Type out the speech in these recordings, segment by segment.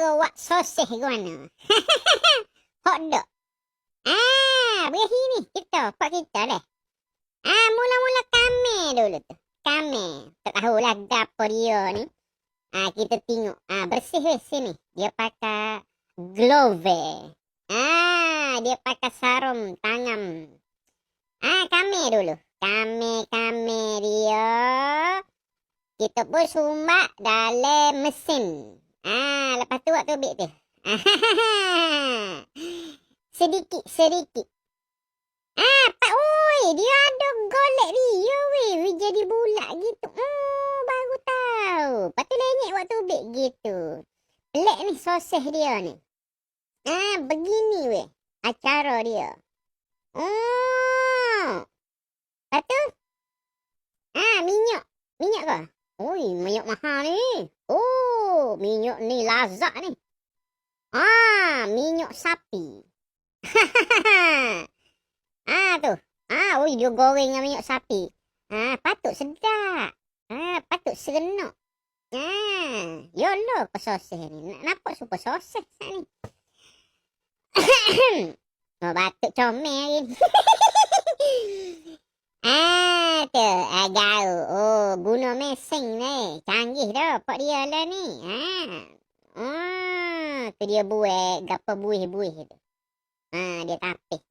Cara buat sosis ke mana? Hotdog. Berahi ni. Pak kita deh. Mula-mula kami dulu tu. Kami. Tak tahulah gapo dia ni. Kita tengok. Bersih-bersih ni. Dia pakai glove. Dia pakai sarung tangan. Kami dulu. Kami dia. Kita pun sumbat dalam mesin. Lepas tu waktu ambil tu. Sedikit. Pak, dia ada golek dia, weh. Jadi bulat gitu. Baru tahu. Lepas tu lenyek waktu ambil gitu. Pelik ni sosis dia ni. Begini, weh. Acara dia. Lepas tu. Minyak. Minyak ke? Minyak mahal ni. Minyak ni lazat ni. Minyak sapi. Tu. Dia goreng dengan minyak sapi. Patut sedap. Patut serenok. Yolah ke sosis ni. Nampak super sosis ni. Batuk comel ni. Tu. Jauh. Guna mesin ni. Canggih dah. Pak dia lah ni. Tu dia buih. Gapa buih-buih tu. Dia tapis.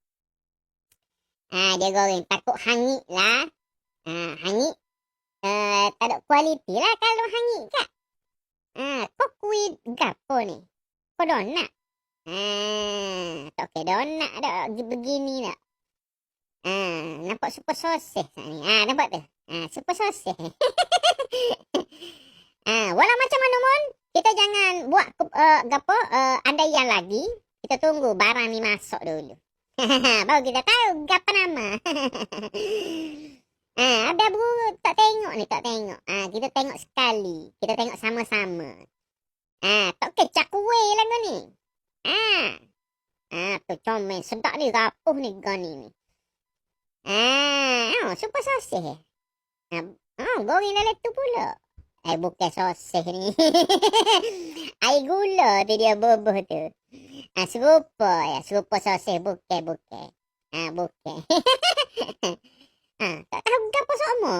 Dia goreng. Takut hangit lah. Hangit. Tak ada kualiti lah kalau hangit kat. Kau kuih gapo ni? Kau donat? Tak okay donat dah. Begini tak. Nampak super sosis ni. Nampak tu? Super sosis. Walau macam mana pun, kita jangan buat andaian lagi. Kita tunggu barang ni masuk dulu. Baru kita tahu apa nama. Ada buruk tak tengok ni, tak tengok. Kita tengok sekali. Kita tengok sama-sama. Tak kecak kuih lagu ni. Tu comel sedap ni, rapuh ni gani ni. Super sosis. Goreng dalam tu pula. Bukan sosis ni. Air gula tu dia bubuh tu. Serupa sosis bukan. Bukan. Tak tahu apa sama.